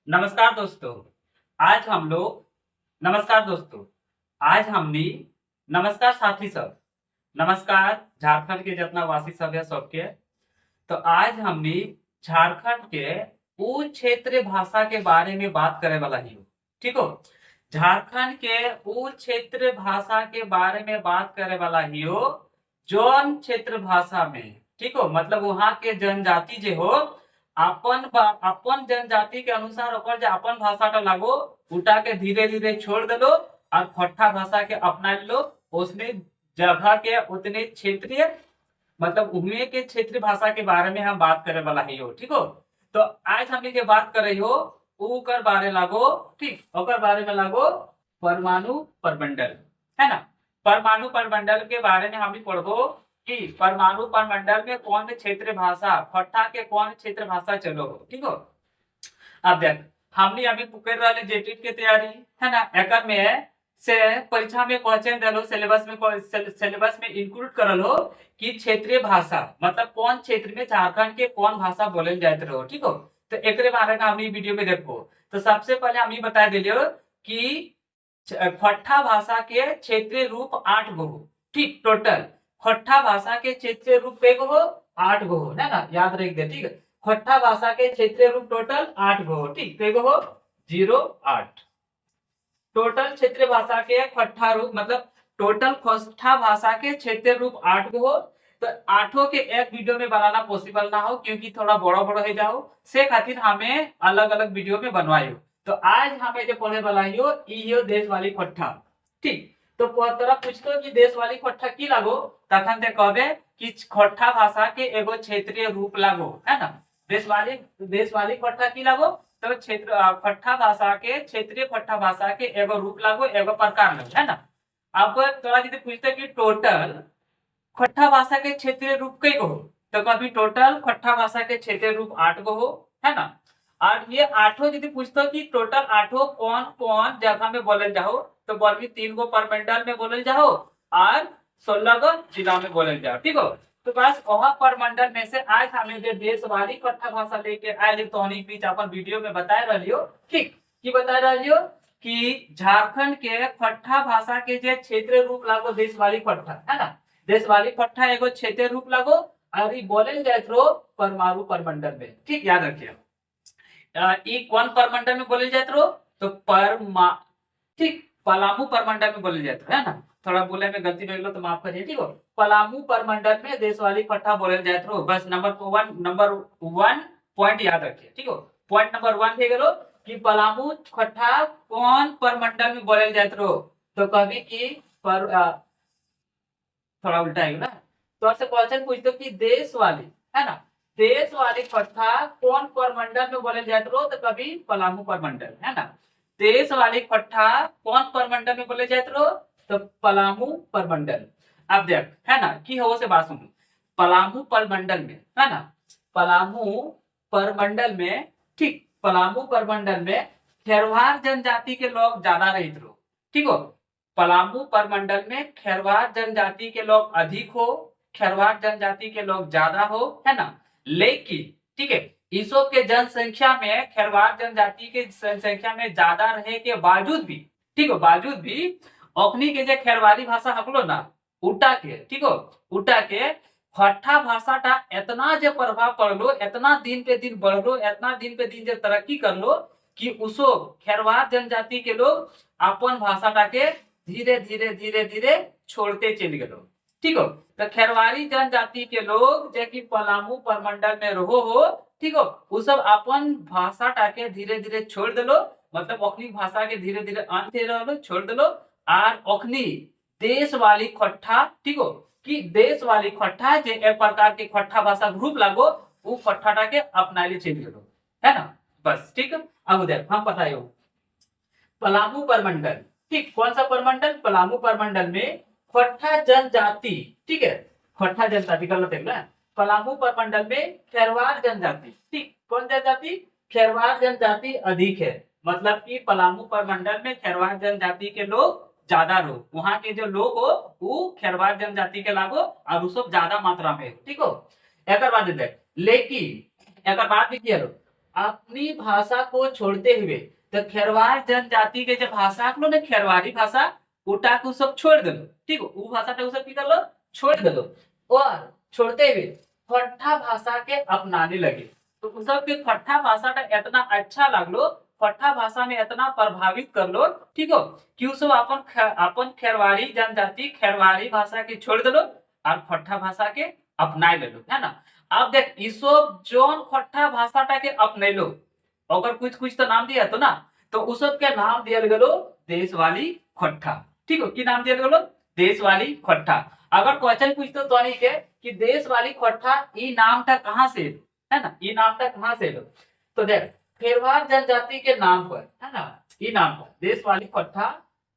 नमस्कार दोस्तों। आज हम लोग नमस्कार दोस्तों। आज हमने नमस्कार साथी सब। नमस्कार झारखंड के जितना वासी सब है सबके। तो आज हमने झारखंड के उच्च क्षेत्रीय भाषा के बारे में बात करे वाला ही हो। ठीक हो। झारखंड के उच्च क्षेत्रीय भाषा के बारे में बात करे वाला ही हो। जौन क्षेत्र भाषा में ठीक हो, मतलब वहां के जनजाति जो हो अपन जनजाति के अनुसार ओकर जे अपन भाषा का लागो उठा के धीरे धीरे छोड़ दलो और खट्ठा भाषा के अपना लो। उसने जगह के उतने क्षेत्रीय मतलब उन्हें के क्षेत्रीय भाषा के बारे में हम बात करे वाला ही हो। ठीक हो। तो आज हम जो बात कर रही हो ओकर बारे लागो। ठीक, ओकर बारे में लागो परमाणु परमंडल, है ना। परमाणु परमंडल के बारे में हम भी पढ़बो कि परमाणु परमंडल में कौन क्षेत्रीय भाषा खट्टा के कौन क्षेत्र भाषा चलो हो। ठीक हो। अब देख हमने अभी कर रहे जेटेट के तैयारी, है ना। एकर में से परीक्षा में क्वेश्चन दिलो सिलेबस में इंक्लूड करल हो कि क्षेत्रीय भाषा मतलब कौन क्षेत्र में झारखंड के कौन भाषा बोलल जाते रहो। ठीक हो। तो एक बारे में हमने वीडियो में देखो। तो सबसे पहले हम बता दिलियो कि खट्टा भाषा के क्षेत्रीय रूप 8 गो हो। ठीक, टोटल खट्टा भाषा के क्षेत्रीय रूप पे हो 8 गो हो, है ना, याद रख दे। ठीक है, खट्टा भाषा के क्षेत्रीय रूप टोटल 8 गो हो। ठीक, पे हो 0 8 टोटल क्षेत्रीय भाषा के खट्टा रूप मतलब टोटल खट्टा भाषा के क्षेत्रीय रूप 8 गो हो। तो आठों के एक वीडियो में बनाना पॉसिबल ना हो क्योंकि थोड़ा बड़ा बड़ा हो जाओ से खातिर हमें अलग अलग वीडियो में बनवाइयो। तो आज हमें जो पढ़े वाला हो यो देश वाली खट्टा। ठीक, तो तोरा पूछतो कि देश वाली खट्टा की लागो तखन ते कहबे कि खट्टा भाषा के एगो क्षेत्रीय रूप लागो, है ना। देश वाली खट्टा की लागो तो क्षेत्र खट्टा भाषा के क्षेत्रीय खट्टा भाषा के एगो रूप लागो एगो प्रकार लागो, है ना। अब तोरा यदि पूछते कि टोटल खट्टा भाषा के क्षेत्रीय रूप कई गो हो तो कभी टोटल खट्टा भाषा के क्षेत्रीय रूप 8 गो हो, है ना। और ये आठों यदि पूछते कि टोटल आठों कौन कौन जगह में बोलल जाओ तो बोलबी 3 गो परमंडल में बोलल जाओ और 16 गो जिला में बोलल जाओ। ठीक हो। तो बस वहां परमंडल में से आज हमें जो देश वाली खट्टा भाषा लेके आए तो बीच अपन वीडियो में बता रही हो। ठीक, की बता रही हो कि झारखंड के खट्टा भाषा के जो क्षेत्रीय रूप लागो देश वाली खट्टा, है ना। देश वाली खट्टा एगो क्षेत्रीय रूप लागो और ये बोलल जाए परमाणु परमंडल में। ठीक, याद रखिए ई कौन परमंडल में बोलल जात रहो तो ठीक पलामू परमंडल में बोलल जात रहो, है ना। थोड़ा बोले में गलती हो तो माफ करिए। ठीक हो। पलामू परमंडल में देश वाली खट्टा बोलल जात रहो। बस नंबर वन पॉइंट याद रखिए। ठीक हो। पॉइंट नंबर 1 है गलो कि पलामू खट्टा कौन परमंडल में बोलल जात रहो तो कभी की थोड़ा उल्टा है ना। तो आपसे क्वेश्चन पूछते कि देश वाली, है ना, देश वाली खट्टा कौन परमंडल में बोले जाते रहो तो कभी पलामू परमंडल, है ना। देश वाली खट्टा कौन परमंडल में बोले जाते रहो तो पलामू परमंडल। अब देख, है ना, की हो से बात सुनो। पलामू परमंडल में, है ना, पलामू परमंडल में, ठीक, पलामू परमंडल में खेरवार जनजाति के लोग ज्यादा रहते रहो। ठीक हो। पलामू परमंडल में खेरवार जनजाति के लोग अधिक हो, खेरवार जनजाति के लोग ज्यादा हो, है ना। लेकिन ठीक है, ईसो के जनसंख्या में खेरवार जनजाति के जनसंख्या में ज्यादा रहे के बावजूद भी, ठीक हो, बावजूद भी अखनी के जो खेरवारी भाषा हकलो ना उटा के, ठीक हो, उटा के खट्टा भाषा का इतना जो प्रभाव पड़लो, इतना दिन पे दिन बढ़लो, इतना दिन पे दिन जो तरक्की करलो कि उसो खेरवार जनजाति के लोग अपन भाषा के धीरे धीरे धीरे धीरे छोड़ते चल गए। ठीक हो। तो खेरवारी जनजाति के लोग जो कि पलामू परमंडल में रहो हो, ठीक हो, वो सब अपन भाषा टाके धीरे धीरे छोड़ दलो, मतलब अखनी भाषा के धीरे धीरे अंत रहो छोड़ दलो और अखनी देश वाली खट्टा, ठीक हो, कि देश वाली खट्टा जो एक प्रकार के खट्टा भाषा ग्रुप लागो वो खट्टा टाके अपना लिए चल गए, है ना। बस ठीक है। अब देख हम बताइयो पलामू परमंडल, ठीक, कौन सा परमंडल, पलामू परमंडल में खट्टा जनजाति, ठीक है, खट्टा जनजाति गलत है ना, पलामू परमंडल में खेरवार जनजाति, ठीक, कौन जनजाति, खेरवार जनजाति अधिक है। मतलब कि पलामू परमंडल में खेरवार जनजाति के लोग ज्यादा लोग, वहां के जो लोग हो वो खेरवार जनजाति के लागो और वो सब ज्यादा मात्रा में, ठीक हो। एक बात देख, लेकिन एक बात भी किया अपनी भाषा को छोड़ते हुए। तो खेरवार जनजाति के जो भाषा को ना खेरवारी भाषा उटा के सब छोड़ दो, ठीक है, वो भाषा सब की कर लो, छोड़ दो, और छोड़ते हुए फट्टा भाषा के अपनाने लगे। तो उन सब के फट्टा भाषा का इतना अच्छा लगलो, फट्टा भाषा में इतना प्रभावित कर लो, ठीक हो, कि उसको अपन खेरवारी जनजाति खेरवारी भाषा के छोड़ दो और फट्टा भाषा के अपना ले लो, है ना। अब देख इसो जोन फट्टा भाषा के अपने लो, अगर कुछ कुछ तो नाम दिया तो ना, तो उस सब के नाम दिया गलो देश वाली खट्टा, ठीक हो, की नाम दिया गलो देश वाली खट्टा। अगर क्वेश्चन पूछते तो नहीं के कि देश वाली खट्टा ई नाम था कहां से, है ना, ई नाम था कहां से लो, तो देख खेरवार जनजाति के नाम पर, है ना, ई नाम पर देश वाली खट्टा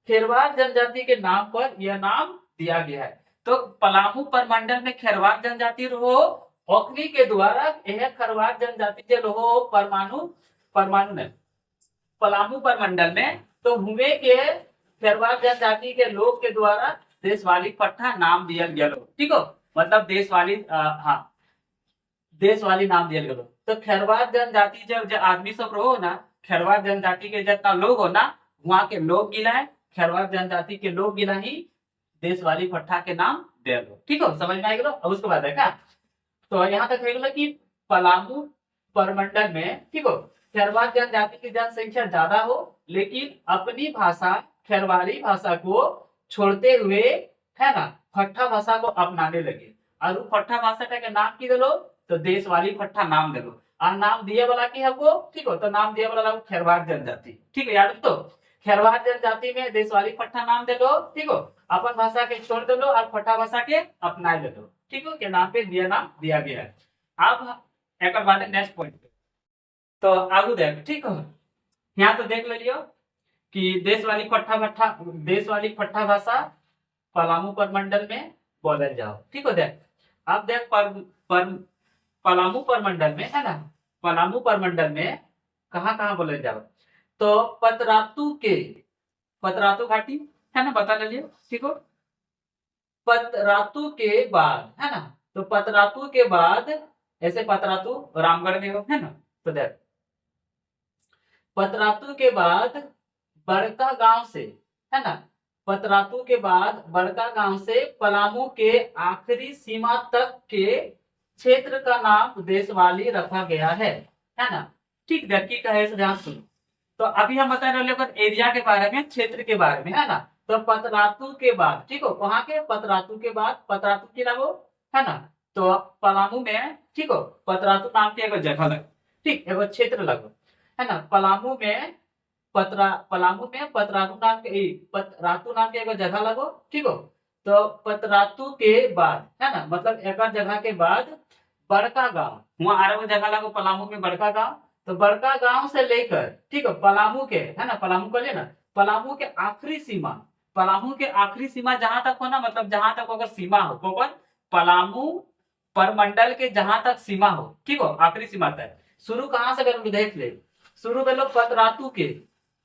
खेरवार जनजाति के नाम पर यह नाम दिया गया है। तो पलामू परमंडल में खेरवार जनजाति रहो, ओखली के द्वारा यह खरवार जनजाति जो रहो परमाणु परमाणु ने पलामू परमंडल में, तो हुए के खेरवार जनजाति के लोग के द्वारा देशवाली पट्टा नाम दिया गया, ठीक हो, मतलब देशवाली हाँ देशवाली नाम दिया गया। तो खेरवार जनजाति जब आदमी सब रहो ना, खेरवार जनजाति के जितना लोग हो ना, वहां के लोग गिला है, खेरवार जनजाति के लोग गिला ही देशवाली पट्टा के नाम दे दो, ठीक हो, समझ में आएगा। अब उसके बाद है क्या, तो यहाँ तक रहेगा कि पलामू परमंडल में, ठीक हो, खेरवार जनजाति की जनसंख्या ज्यादा हो, लेकिन अपनी भाषा खेरवारी भाषा को छोड़ते हुए, है ना, फट्टा भाषा को अपनाने लगे। और फट्टा भाषा का नाम की दलो, तो देश वाली फट्टा नाम दे दो, और नाम दिए वाला की हमको, ठीक हो, तो नाम दिए वाला खेरवार जनजाति, ठीक है यार। तो खेरवार जनजाति में देश वाली फट्टा नाम दे दो, ठीक हो, अपन भाषा के छोड़ दे लो और फट्टा भाषा के अपना ले दो, ठीक हो, के नाम पे दिया नाम दिया गया है। अब एक बाद नेक्स्ट पॉइंट, तो आगू देख, ठीक हो, यहाँ तो देख लियो कि देश वाली फट्टा भाषा पलामू परमंडल में बोलल जाओ, ठीक हो। देख अब देख पलामू परमंडल में, है ना, पलामू परमंडल में कहाँ कहाँ बोलल जाओ, तो पतरातू घाटी, है ना, बता लियो, ठीक हो। पतरातू के बाद, है ना, तो पतरातू के बाद ऐसे पतरातू रामगढ़ में हो, है ना, तो देख पतरातू के बाद बड़का गांव से, है ना, पतरातू के बाद बड़का गांव से पलामू के आखिरी सीमा तक के क्षेत्र का नाम देशवाली रखा गया है ना, ठीक देखी कहे से ध्यान सुनो। तो अभी हम बता रहे हैं एरिया के बारे में, क्षेत्र के बारे में, है ना। तो पतरातू के बाद, ठीक हो, वहां के पतरातू के बाद पतरातू की लगो, है ना, तो पलामू में, ठीक हो, पतरातू नाम की एक जगह लग, ठीक, एगो क्षेत्र लगो, है ना, पलामू में पतरातू नाम के एगो जगह लगो, ठीक हो। तो पतरातू के बाद, है ना, मतलब एक जगह के बाद बड़का गांव, वहां आरो जगह लगो पलामू में बड़का गांव। तो बड़का गांव से लेकर, ठीक है, पलामू के, है ना, पलामू को ले ना, पलामू के आखिरी सीमा, पलामू के आखिरी सीमा जहां तक हो ना, मतलब जहां तक अगर सीमा हो, कौन पलामू परमंडल के जहां तक सीमा हो, ठीक हो, आखिरी सीमा तक। शुरू कहां से करो देख ले, शुरू कर लो पतरातू के,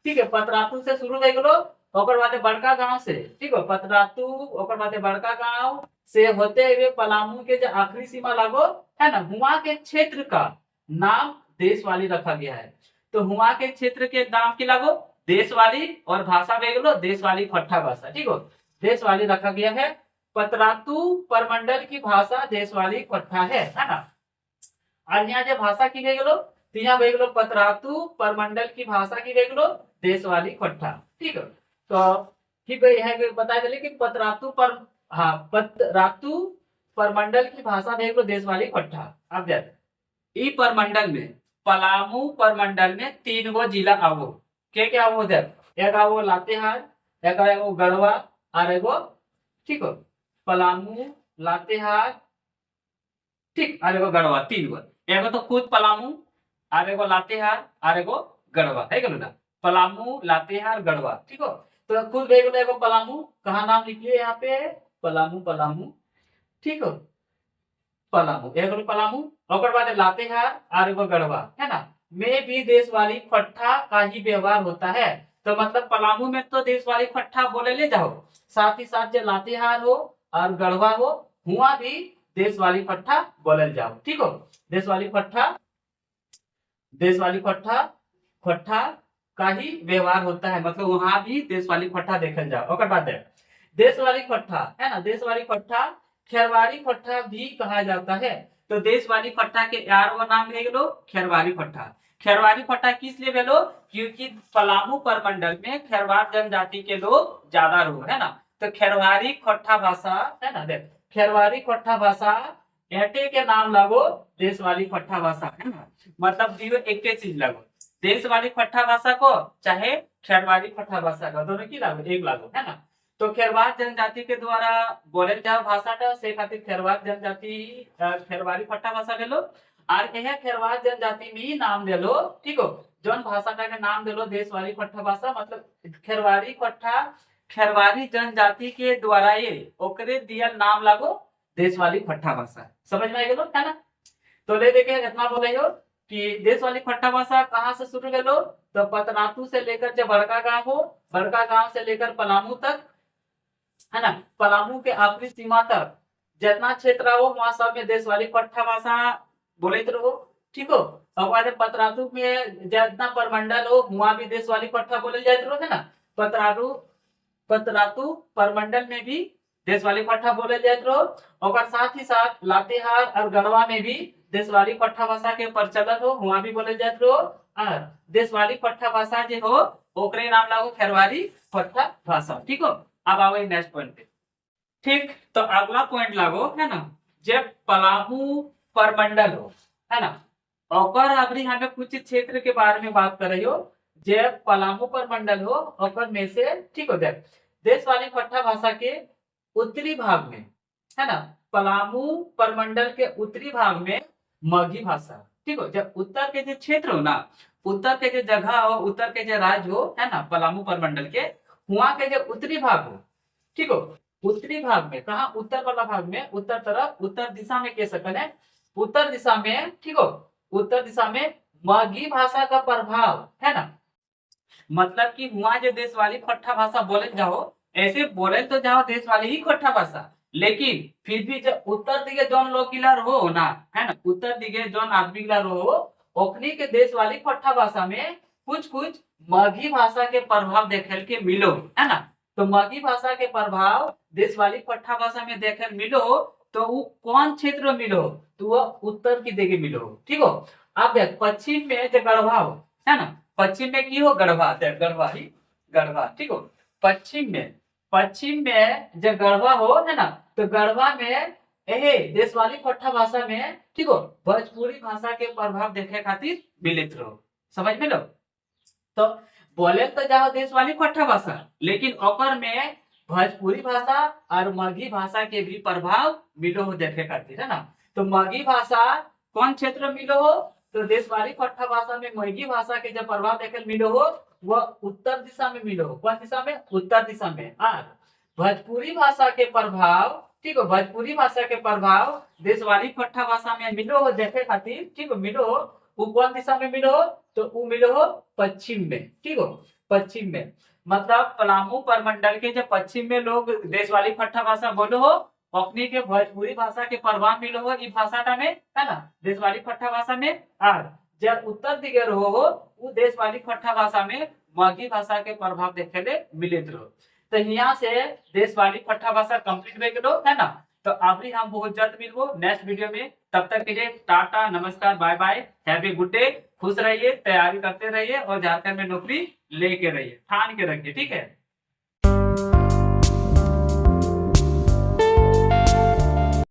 ठीक है, पतरातू से शुरू कर लो, ओकर बाद बड़का गांव से, ठीक है, पतरातू ओकर बाद बड़का गांव से होते हुए पलामू के जो आखिरी सीमा लगो, है ना, हुआ के क्षेत्र का नाम देशवाली रखा गया है। तो हुआ के क्षेत्र के नाम की लगो देशवाली, और भाषा देख लो देशवाली फट्टा भाषा, ठीक हो, देशवाली रखा गया है। पतरातू परमंडल की भाषा देशवाली फट्टा है ना। और यहाँ जो भाषा की गई लो, तो यहाँ देख लो पतरातू परमंडल की भाषा की देख लो देशवाली फट्टा, ठीक है। तो ठीक है, बता दिले कि पतरातू पर, हाँ, पतरातू परमंडल की भाषा देख लो देशवाली फट्टा। अब देख ई परमंडल में, पलामू परमंडल में 3 गो जिला आवो, क्या आवो, देख एक आवो लातेहार, एक आवो गढ़वा, और एगो, ठीक हो, पलामू लातेहार, ठीक, और एगो गढ़वा, 3 गो, एगो तो खुद पलामू, और एगो लातेहार, और एगो गढ़वा, है ना, पलामू लातेहार गढ़वा, ठीक हो। तो खुद बेगलो एगो पलामू, कहा नाम लिखिए यहाँ पे पलामू, पलामू, ठीक हो, पलामू एगो पलामू, ओकर बाद लातेहार और एगो गढ़वा, है ना, में भी देशवाली फट्टा का ही व्यवहार होता है। तो मतलब पलामू में तो देशवाली फट्टा बोले ले जाओ, साथ ही साथ जो लातेहार हो और गढ़वा हो, हुआ भी देशवाली फट्टा बोले जाओ, ठीक हो, देशवाली फट्टा देश वाली खोट्ठा खोट्ठा का ही व्यवहार होता है, मतलब वहां भी देश वाली खोट्ठा देखल जाओ। ओकर बाद है देश वाली खोट्ठा, है ना, देश वाली खोट्ठा खेरवारी खोट्ठा भी कहा जाता है। तो देश वाली खोट्ठा के यार वो नाम है गेलो खेरवारी खोट्ठा। खेरवारी खोट्ठा किस लिए बोलो, क्योंकि पलामू परमंडल में खेरवार जनजाति के लोग ज्यादा रहो, है ना। तो खेरवारी खोट्ठा भाषा, है ना, देख खेरवारी खोट्ठा भाषा एटे के नाम लगो देश वाली खोट्ठा भाषा, है ना, मतलब दियो एक के चीज लगो, देश वाली खोट्ठा भाषा को चाहे खेरवारी खोट्ठा भाषा को, दोनों की लागो एक लागो, है ना। तो खेरवार जनजाति के द्वारा बोले जाओ भाषा से खातिर खेरवार जनजाति खेरवारी खोट्ठा भाषा ले लो। और यह खेरवार जनजाति में ही नाम दे लो, ठीक हो, जौन भाषा का नाम दे लो देश वाली खोट्ठा भाषा, मतलब खेरवारी खोट्ठा खेरवारी जनजाति के द्वारा ये ओकरे दिया नाम लागो देश वाली खोट्ठा भाषा। समझ में आ गया, है ना। तो ले देखे कितना बोले हो कि देश वाली खोट्ठा भाषा कहाँ से शुरू कर लो, तो पतनातू से लेकर जो बड़का गांव हो, बड़का गांव से लेकर पलामू तक, है ना, पलामू के आखिरी सीमा तक जितना क्षेत्र हो वहां सब में देश वाली खोट्ठा भाषा बोले रहो, ठीक हो। और पतरातू में जितना परमंडल हो वहां भी देश वाली खोट्ठा बोले जाते रहो, है ना। पतरातू पतरातू परमंडल में भी देश वाली खोट्ठा बोले जाते रहो, और साथ ही साथ लातेहार और गढ़वा में भी देश वाली खोट्ठा भाषा के प्रचलन हो वहां भी बोले जाते रहो। और देश वाली खोट्ठा भाषा जो हो ओकरे नाम लागो खेरवारी खोट्ठा भाषा, ठीक हो। अब आओ नेक्स्ट पॉइंट पे, ठीक। तो अगला पॉइंट लागो, है ना, जब पलामू परमंडल हो, है ना, और अभी हमें कुछ क्षेत्र के बारे में बात कर रही हो, जब पलामू परमंडल हो और में से, ठीक हो, देख देश वाली खोट्ठा भाषा के उत्तरी भाग में, है ना, पलामू परमंडल के उत्तरी भाग में मगही भाषा, ठीक हो। जब उत्तर के जो क्षेत्र हो ना, उत्तर के जो जगह हो, उत्तर के जो राज्य हो, है ना, पलामू परमंडल के वहां के जो उत्तरी भाग हो, ठीक हो, उत्तरी भाग में, कहा उत्तर वाला भाग में, उत्तर तरफ, उत्तर दिशा में कह सकते हैं, उत्तर दिशा में, ठीक हो, उत्तर दिशा में मगही भाषा का प्रभाव, है ना, मतलब कि वहां जो देश वाली खोट्ठा भाषा बोले जाओ, ऐसे बोले तो जाओ देश वाली ही खोट्ठा भाषा, लेकिन फिर भी जब उत्तर दिखे जौन लोग गिलर हो ना, है ना, उत्तर दिखे जौन आदमी गिलर हो ओखनी के देश वाली खोट्ठा भाषा में कुछ कुछ मगही भाषा के प्रभाव देखे के मिलो, है ना। तो मगही भाषा के प्रभाव देश वाली खोट्ठा भाषा में देखे मिलो, तो वो कौन क्षेत्र में मिलो, तो वो उत्तर की देखे मिलो, ठीक हो। अब देख पश्चिम में जो गढ़वा हो, है ना, पश्चिम में की हो गढ़वा, गढ़वा ही गढ़वा, ठीक हो। पश्चिम में जो गढ़वा हो, है ना, तो गढ़वा में एहे देश वाली खोट्ठा भाषा में, ठीक हो, भोजपुरी भाषा के प्रभाव देखे खातिर मिलित रहो। समझ में लो। तो बोले तो जाओ देश वाली खोट्ठा भाषा, लेकिन ओकर में भोजपुरी भाषा और मगही भाषा के भी प्रभाव मिलो हो देखे खातिर, है ना। तो मगही भाषा कौन क्षेत्र में मिलो हो, तो देश वाली खोट्ठा भाषा में मगही भाषा के जब प्रभाव देखे मिलो हो वह उत्तर दिशा में मिलो हो। कौन दिशा में, उत्तर दिशा में। और भोजपुरी भाषा के प्रभाव, ठीक हो, भोजपुरी भाषा के प्रभाव देश वाली खोट्ठा भाषा में मिलो हो देखे खातिर, ठीक हो, मिलो हो, वो कौन दिशा में मिलो हो, तो वो मिलो हो पश्चिम में, ठीक हो, पश्चिम में, मतलब पलामू परमंडल के जब पश्चिम में लोग देश वाली खोट्ठा भाषा बोलो हो, अपनी के भोजपुरी भाषा के प्रभाव मिलो हो इस भाषा में, है ना, देश वाली खोट्ठा भाषा में। और जब उत्तर दिखे रहो हो वो देश वाली खोट्ठा भाषा में मगही भाषा के प्रभाव देखे ले मिलित रहो। तो यहाँ से देश वाली खोट्ठा भाषा कंप्लीट हो गलो, है ना। तो अभी हम बहुत जल्द मिलबो नेक्स्ट वीडियो में, तब तक के लिए टाटा, नमस्कार, bye bye, have a good day, खुश रहिए, तैयारी करते रहिए और झारखंड में नौकरी लेके रहिए, ठान के रखिए, ठीक है।